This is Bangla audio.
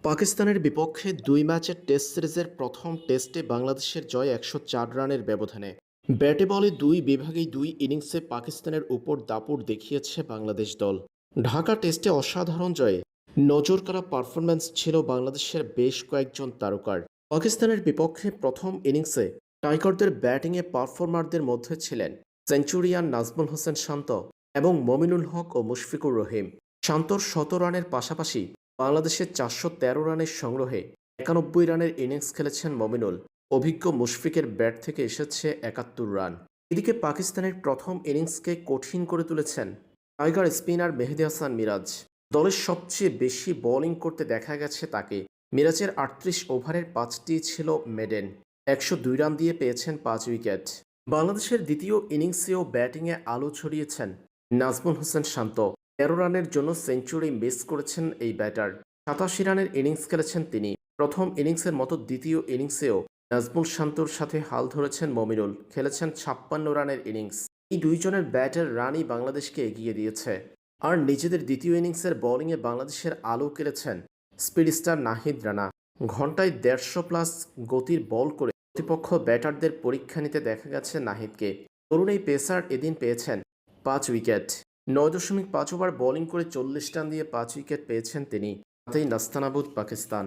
পাকিস্তানের বিপক্ষে ২ ম্যাচের টেস্ট সিরিজের প্রথম টেস্টে বাংলাদেশের জয় ১০৪ রানের ব্যবধানে। ব্যাটে বলে দুই বিভাগেই দুই ইনিংসে পাকিস্তানের উপর দাপট দেখিয়েছে বাংলাদেশ দল। ঢাকা টেস্টে অসাধারণ জয়ে নজরকাড়া পারফরম্যান্স ছিল বাংলাদেশের বেশ কয়েকজন তারকার। পাকিস্তানের বিপক্ষে প্রথম ইনিংসে টাইগারদের ব্যাটিংয়ে পারফর্মারদের মধ্যে ছিলেন সেঞ্চুরিয়ান নাজমুল হোসেন শান্ত এবং মমিনুল হক ও মুশফিকুর রহিম। শান্তর ১৭ রানের পাশাপাশি বাংলাদেশের ৪১৩ রানের সংগ্রহে ৯১ রানের ইনিংস খেলেছেন মমিনুল। অভিজ্ঞ মুশফিকের ব্যাট থেকে এসেছে ৭১ রান। এদিকে পাকিস্তানের প্রথম ইনিংসকে কঠিন করে তুলেছেন টাইগার স্পিনার মেহেদী হাসান মিরাজ। দলের সবচেয়ে বেশি বোলিং করতে দেখা গেছে তাকে। মিরাজের ৩৮ ওভারের ৫টি ছিল মেডেন। ১০২ রান দিয়ে পেয়েছেন ৫ উইকেট। বাংলাদেশের দ্বিতীয় ইনিংসেও ব্যাটিংয়ে আলো ছড়িয়েছেন নাজমুল হোসেন শান্ত। ১৩ রানের জন্য সেঞ্চুরি মিস করেছেন এই ব্যাটার। ৮৭ রানের ইনিংস খেলেছেন তিনি। প্রথম ইনিংসের মতো দ্বিতীয় ইনিংসেও নাজমুল শান্তর সাথে হাল ধরেছেন মমিনুল, খেলেছেন ৫৬ রানের ইনিংস। এই দুইজনের ব্যাটের রানই বাংলাদেশকে এগিয়ে দিয়েছে। আর নিজেদের দ্বিতীয় ইনিংসের বোলিংয়ে বাংলাদেশের আলো কেড়েছেন স্পিড স্টার নাহিদ রানা। ঘন্টায় ১৫০+ গতির বল করে প্রতিপক্ষ ব্যাটারদের পরীক্ষা নিতে দেখা গেছে নাহিদকে। তরুণ এই পেসার এদিন পেয়েছেন ৫ উইকেট। ৯.৫ ওভার বোলিং করে ৪০ রান দিয়ে ৫ উইকেট পেয়েছেন তিনি। তাতেই নাস্তানাবুদ পাকিস্তান।